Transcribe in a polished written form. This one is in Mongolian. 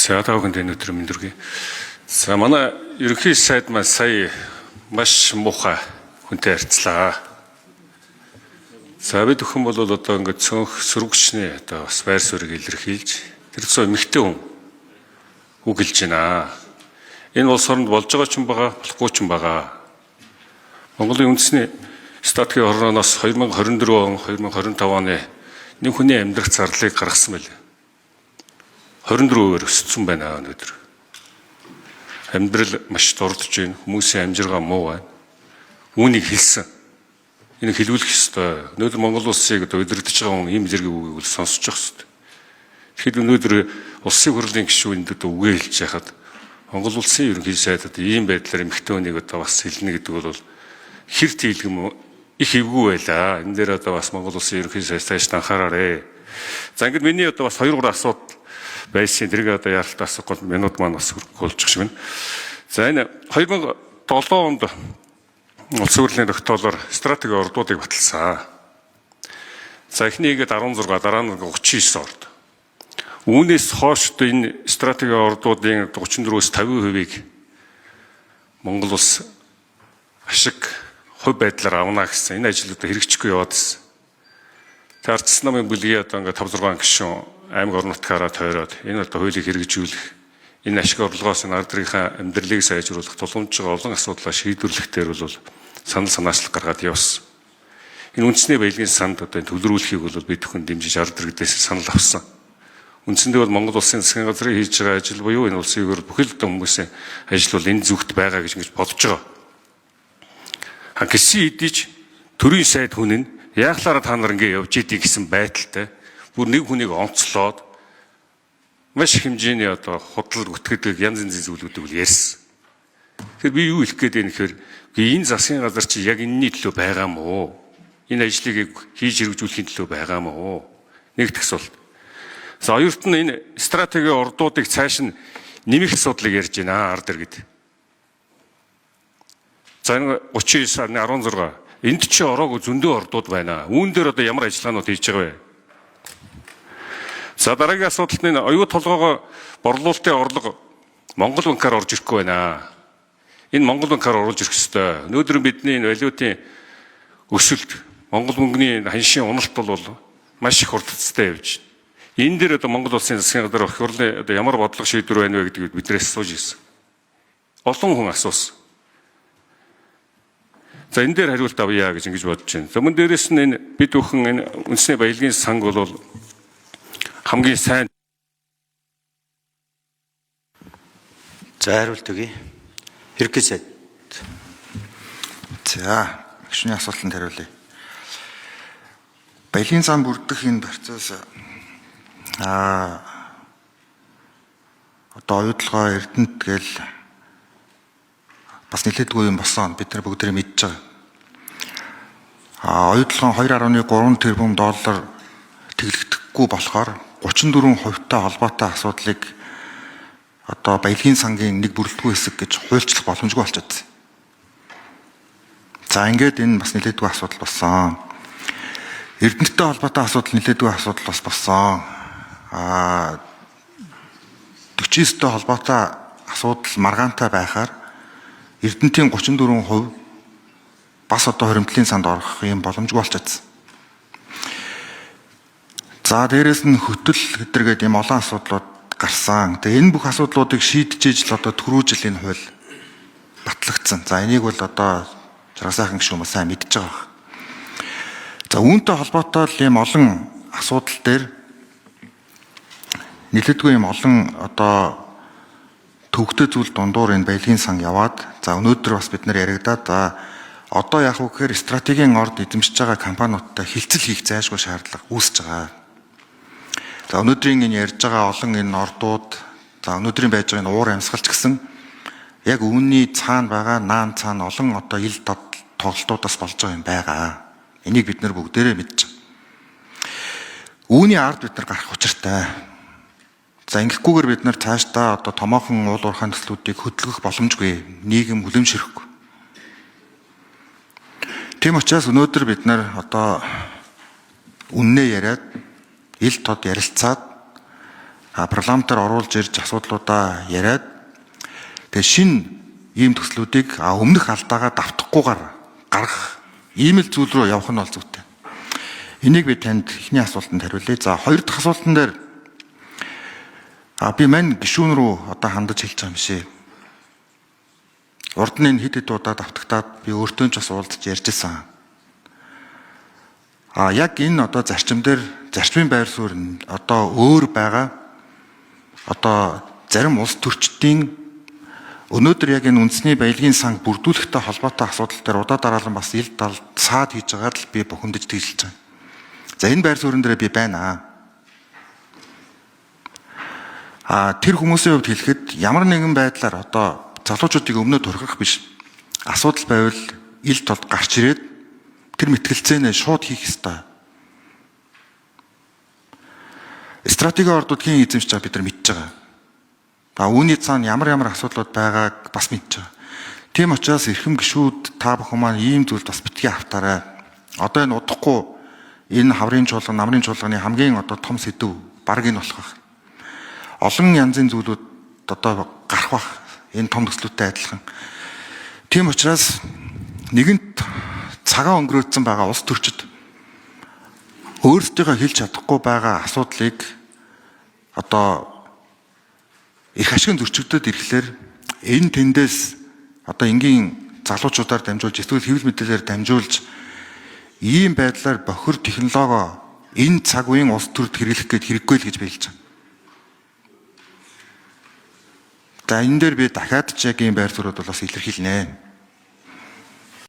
За тавханд өнөөдөр мэндүргий. За манай ерөнхий сайд маань сая маш муухай хүнтэй харьцлаа. За бид өхөн бол одоо ингээд цонх сөрөгчний одоо бас байр суурийг илэрхийлж тэр цоо эмэгтэй хүн үгэлж байна. Энэ улс оронд болж байгаа ч юм байгаа, болохгүй ч юм байгаа. Монголын үндэсний статистикийн орноос 2024 он 2025 оны нэг хүний амьдрах зарлыг гаргасан байл. 24% өссөн байна өнөөдөр. Амьдрал маш дурдж байна. Хүмүүсийн амжиргаа муу байна. Үүнийг хэлсэн. Энэ хэлүүлэх ёстой. Өнөөдөр Монгол улсыг удирдах байгаа хүн ийм зэрэг үгийг сонсож явах ёстой. Тэгэхэд өнөөдөр улсын хурлын гишүүндэд үгээ хэлж яхад Монгол улсын ерөнхий сайдад ийм байдлаар эмэгтэй хүнийг одоо бас хэлнэ гэдэг бол хэр тийлгэм их эвгүй байлаа. Энэ дээр одоо бас Монгол улсын ерөнхий сайд цааш анхаараарэ. За ингээд миний одоо бас 2-3 асуудал байсан. Тэрийг одоо яаралтай асуух минут маань бас болж шиг байна. За энэ 2007 онд улсын хурлын тогтоолоор стратеги ордуудыг баталсан. За эхнийгээд 16, дараа нь 39 орд. Үүнээс хойш энэ стратеги ордуудын 34-өөс 50%-ийг Монгол улс ашиг хувь байдлаар авна гэсэн энэ ажлуудаа хэрэгжихгүй яваад ирсэн. Тэр Ардчилсан намын бүлгийн одоо ингээд 5-6 гишүүн аймаг орон нутгаараа тойроод энэ одоо хуулийг хэрэгжүүлэх, энэ ашиг орлогоос энэ ард иргэнийн амьдралыг сайжруулах тулгамдж байгаа олон асуудлаа шийдвэрлэх дээр бол санал санаачлах гаргаад явсан. Энэ үндэсний баялагын санд одоо төлрүүлэхийг бол бид бүхэн дэмжиж ард иргэдээс санал авсан. Үндсэндээ бол Монгол улсын засгийн газрын хийж байгаа ажил буюу энэ улсын өвөр бүхэл дэ хүмүүсийн ажил бол энэ зүгт байгаа гэж ингэж бодож байгаа. Гэсэн хэдий ч төрийн сайд хүн нь яахлаараа та нар ингэ явж идэх гэсэн байдалтай бүр нэг хүнийг онцлоод маш хэмжээний одоо худлал гүтгэдэг янз янзын зүйлүүдийг бол ярьсан. Тэгэхээр би юу хэлэх гээд байна гэхээр энэ засгийн газар чи яг энэний төлөө байгаа мó? Энэ ажлыг хийж хэрэгжүүлэхийн төлөө байгаа мó? Нэг асуулт. За хоёрт нь энэ стратеги ордуудыг цааш нь нэмэх асуудлыг ярьж байна ард иргэд. За энэ 39 сарын 16 энд чи ороогүй зөндөө ордууд байна. Үүн дээр одоо ямар ажиллагаанууд хийж байгаа вэ? За дараагийн асуудалт нь оюу толгоогоо борлуулалтын орлого Монгол банкаар орж ирэхгүй байна. Энэ Монгол банкаар оруулж ирэх ёстой. Өнөөдөр бидний валютын өсөлт Монгол мөнгөний ханшийн уналт бол маш их хурдцтай явж байна. Энэ дээр одоо Монгол улсын засгийн газар өх хурлын одоо ямар бодлого шийдвэр байна вэ гэдгийг биднээс асууж ирсэн. Олон хүн асуусан. За энэ дээр хариулт авъя гэж ингэж бодож байна. За мөн дээрэс нь энэ бид бүхэн энэ үндэсний баялагын санг бол хамгийн сайн. За хариулт өгье. Хэрэг сайд. За гишүүний асуултанд хариулъя. Баялагын зам бүрдэх энэ процесс одоо оюутлогоо Эрдэнэт гээл бас нэлээдгүй юм болсон. Бид нар бүгдээ мэдж байгаа. Оюутлогын 2.3 тэрбум доллар тэглэгдэхгүй болохоор 34% холбоотой асуудлыг одоо баялагын сангийн нэг бүрэлдэхүүн хэсэг гэж хуульчлах боломжгүй болчиход байна. За ингээд энэ бас нэлээдгүй асуудал болсон. Эрдэнэттэй холбоотой асуудал нэлээдгүй асуудал бас болсон. 49-тэй холбоотой асуудал маргаантай байхаар Эрдэнэтийн 34% бас одоо хоригдлын санд орох юм боломжгүй болчихсон. За дээрэс нь хөтөл гэдэргээд юм олон асуудлууд гарсан. Тэгээ энэ бүх асуудлуудыг шийдэж ижил одоо түрүү жилийн хууль батлагдсан. За энийг бол одоо жаргасайхан гишүүн маань сайн мэдж байгаа. За үүнтэй холбоотой юм олон асуудал дээр нэлээдгүй юм олон одоо төвөгтэй зүйл дундуур энэ баялагын сан яваад за өнөөдөр бас бид нар яригадаад за одоо яг уу гэхээр стратегийн орд эзэмшиж байгаа компаниудтай хилцэл хийх зайлшгүй шаардлага үүсэж байгаа. За өнөөдрийн энэ ярьж байгаа олон энэ ордууд за өнөөдрийн байж байгаа энэ уур амьсгалч гэсэн яг үүний цаана байгаа наан цаана олон одоо ил тоглолтуудаас болж байгаа юм байгаа. Энийг бид нар бүгдээрээ мэдж байгаа. Үүний ард бид нар гарах учиртай. За ингэхгүйгээр бид нар цаашдаа одоо томоохон уул уурхай төслүүдийг хөдөлгөх боломжгүй, нийгэм хүлэмжшэрхгүй. Тийм учраас өнөөдөр бид нар одоо үннээ яриад ил тод ярилцаад парламентаар оруулж ирж асуудлуудаа яриад тэгээ шинэ ийм төслүүдийг өмнөх алдаагаа давтахгүйгээр гаргах ийм л зүйл рүү явах нь бол зүйтэй. Энийг би танд эхний асуултанд хариулъя. За хоёр дахь асуултан дээр би мань гишүүн рүү одоо хандаж хэлж байгаа юм шиг. Урд нь хэд удаа давтагтаад би өөртөө ч бас уулзаж ярьжсэн. Яг энэ одоо зарчим дээр зарчмын байр суурь нь одоо өөр байгаа. Одоо зарим улс төрчдийн өнөөдөр яг энэ үндэсний баялагын сан бүрдүүлэхтэй холбоотой асуудал дээр удаа дараалан бас ил дал цаад хийж байгаад л би бухимдаж тэглэж байгаа. За энэ байр суурин дээр би байна. Тэр хүмүүсийн хувьд хэлэхэд ямар нэгэн байдлаар одоо залуучуудыг өмнө турхах биш. Асуудал байвал ил толд гарч ирээд тэр мэтгэлцээнээ шууд хийх ёстой. Стратегийн ордуудгийн эзэмшиж байгаа бид нар мэдж байгаа. Үүний цаана ямар асуудлууд байгааг бас мэдж байгаа. Тийм учраас эрхэм гишүүд та бүхэн маань ийм зүйлд бас битгий автаарай. Одоо энэ удахгүй энэ хаврын чуулган, намрын чуулганы хамгийн одоо том сэдв баг энэ болох байх. Олон янзын зүйлүүд одоо гарах байх. Энэ том төслүүдтэй адилхан. Тийм учраас нэгэнт цагаан өнгөрөөдсөн байгаа улс төрчид өөрсдийнхөө хэлж чадахгүй байгаа асуудлыг одоо их ашигын зөрчигдөд ирэхлээр энэ тэндээс одоо энгийн залуучуудаар дамжуулж эсвэл хэвлэл мэдээлэлээр дамжуулж ийм байдлаар бохир технологи энэ цаг үеийн улс төрд хэрэглэх гээд хэрэггүй л гэж би хэлж байна. За энэ дээр би дахиад ч яг ийм байр суурьуд бол бас илэрхийлнэ.